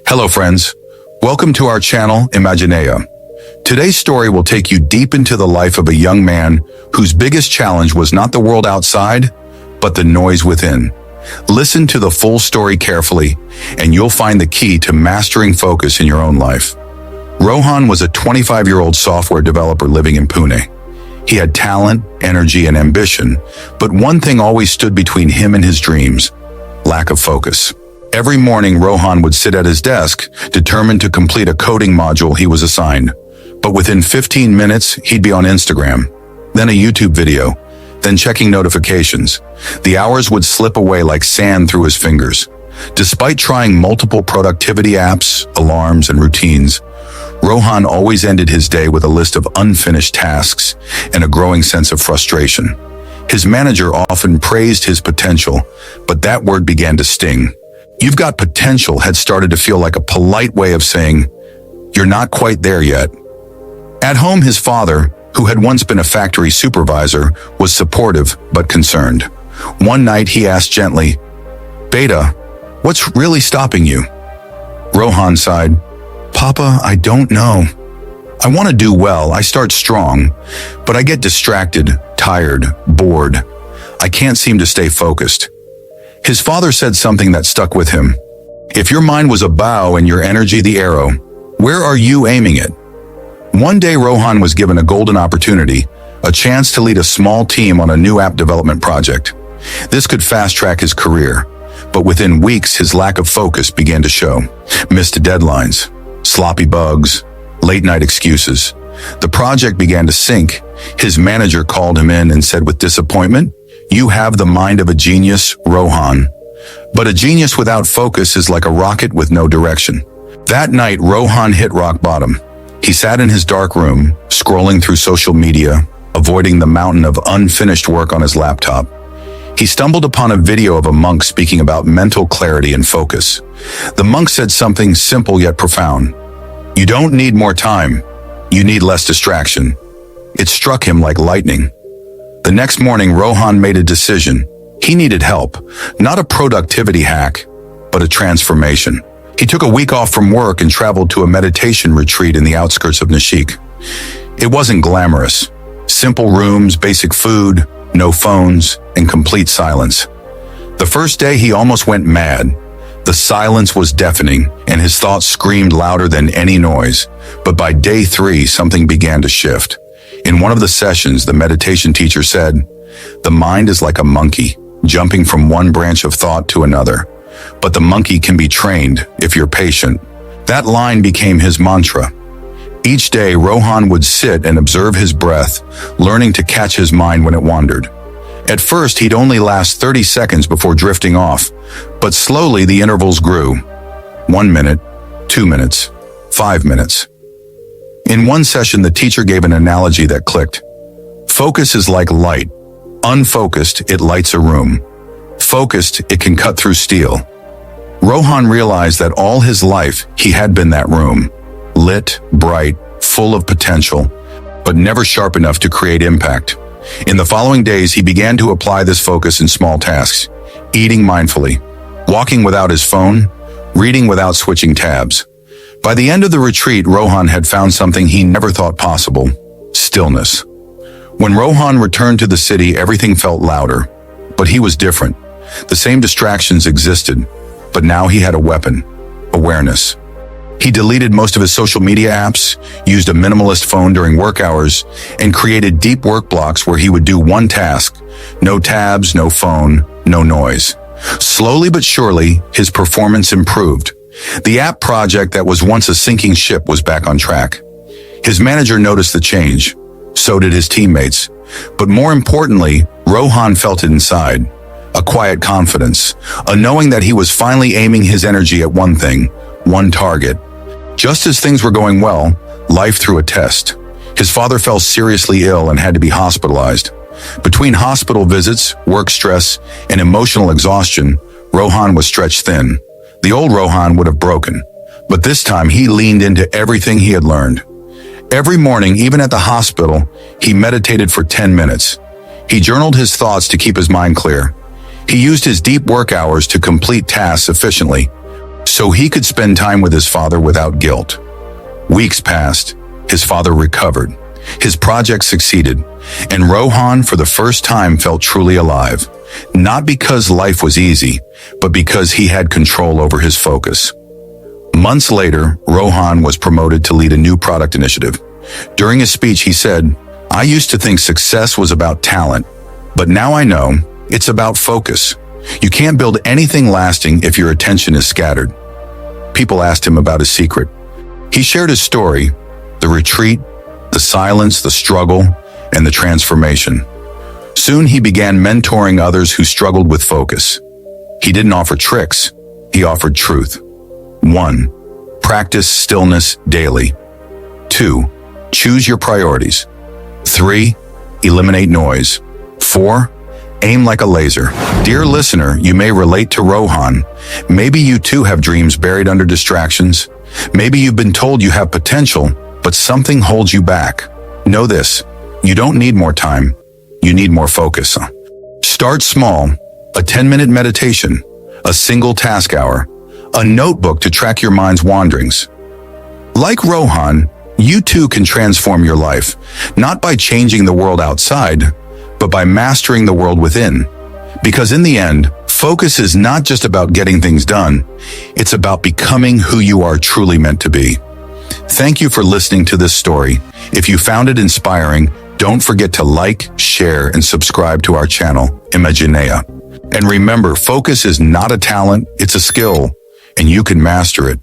Hello friends, welcome to our channel Imaginea. Today's story will take you deep into the life of a young man whose biggest challenge was not the world outside, but the noise within. Listen to the full story carefully, and you'll find the key to mastering focus in your own life. Rohan was a 25-year-old software developer living in Pune. He had talent, energy, and ambition, but one thing always stood between him and his dreams: lack of focus. Every morning, Rohan would sit at his desk, determined to complete a coding module he was assigned. But within 15 minutes, he'd be on Instagram, then a YouTube video, then checking notifications. The hours would slip away like sand through his fingers. Despite trying multiple productivity apps, alarms, and routines, Rohan always ended his day with a list of unfinished tasks and a growing sense of frustration. His manager often praised his potential, but that word began to sting. "You've got potential" had started to feel like a polite way of saying, "You're not quite there yet." At home, his father, who had once been a factory supervisor, was supportive but concerned. One night he asked gently, "Beta, what's really stopping you?" Rohan sighed, "Papa, I don't know. I want to do well, I start strong, but I get distracted, tired, bored. I can't seem to stay focused." His father said something that stuck with him. "If your mind was a bow and your energy the arrow, where are you aiming it?" One day Rohan was given a golden opportunity, a chance to lead a small team on a new app development project. This could fast-track his career, but within weeks his lack of focus began to show. Missed deadlines, sloppy bugs, late-night excuses. The project began to sink. His manager called him in and said with disappointment, "You have the mind of a genius, Rohan. But a genius without focus is like a rocket with no direction." That night, Rohan hit rock bottom. He sat in his dark room, scrolling through social media, avoiding the mountain of unfinished work on his laptop. He stumbled upon a video of a monk speaking about mental clarity and focus. The monk said something simple yet profound. "You don't need more time. You need less distraction." It struck him like lightning. The next morning, Rohan made a decision. He needed help, not a productivity hack, but a transformation. He took a week off from work and traveled to a meditation retreat in the outskirts of Nashik. It wasn't glamorous. Simple rooms, basic food, no phones, and complete silence. The first day, he almost went mad. The silence was deafening, and his thoughts screamed louder than any noise. But by day 3, something began to shift. In one of the sessions, the meditation teacher said, "The mind is like a monkey, jumping from one branch of thought to another. But the monkey can be trained if you're patient." That line became his mantra. Each day, Rohan would sit and observe his breath, learning to catch his mind when it wandered. At first, he'd only last 30 seconds before drifting off, but slowly the intervals grew. 1 minute, 2 minutes, 5 minutes. In one session, the teacher gave an analogy that clicked. Focus is like light. Unfocused, it lights a room. Focused, it can cut through steel. Rohan realized that all his life he had been that room, lit, bright, full of potential, but never sharp enough to create impact. In the following days, he began to apply this focus in small tasks: eating mindfully, walking without his phone, reading without switching tabs. By the end of the retreat, Rohan had found something he never thought possible: stillness. When Rohan returned to the city, everything felt louder, but he was different. The same distractions existed, but now he had a weapon: awareness. He deleted most of his social media apps, used a minimalist phone during work hours, and created deep work blocks where he would do one task: no tabs, no phone, no noise. Slowly but surely, his performance improved. The app project that was once a sinking ship was back on track. His manager noticed the change. So did his teammates. But more importantly, Rohan felt it inside. A quiet confidence, a knowing that he was finally aiming his energy at one thing, one target. Just as things were going well, life threw a test. His father fell seriously ill and had to be hospitalized. Between hospital visits, work stress, and emotional exhaustion, Rohan was stretched thin. The old Rohan would have broken, but this time he leaned into everything he had learned. Every morning, even at the hospital, he meditated for 10 minutes. He journaled his thoughts to keep his mind clear. He used his deep work hours to complete tasks efficiently. so he could spend time with his father without guilt. Weeks passed. His father recovered. His project succeeded, and Rohan for the first time felt truly alive. Not because life was easy, but because he had control over his focus. Months later, Rohan was promoted to lead a new product initiative. During his speech, he said, "I used to think success was about talent, but now I know it's about focus. You can't build anything lasting if your attention is scattered." People asked him about his secret. He shared his story, the retreat, the silence, the struggle, and the transformation. Soon he began mentoring others who struggled with focus. He didn't offer tricks, he offered truth. 1. Practice stillness daily. 2. Choose your priorities. 3. Eliminate noise. 4. Aim like a laser. Dear listener, you may relate to Rohan. Maybe you too have dreams buried under distractions. Maybe you've been told you have potential, but something holds you back. Know this, you don't need more time. You need more focus. Start small, a 10-minute meditation, a single task hour, a notebook to track your mind's wanderings. Like Rohan, you too can transform your life, not by changing the world outside, but by mastering the world within. Because in the end, focus is not just about getting things done, it's about becoming who you are truly meant to be. Thank you for listening to this story. If you found it inspiring, don't forget to like, share, and subscribe to our channel, Imaginea. And remember, focus is not a talent, it's a skill, and you can master it.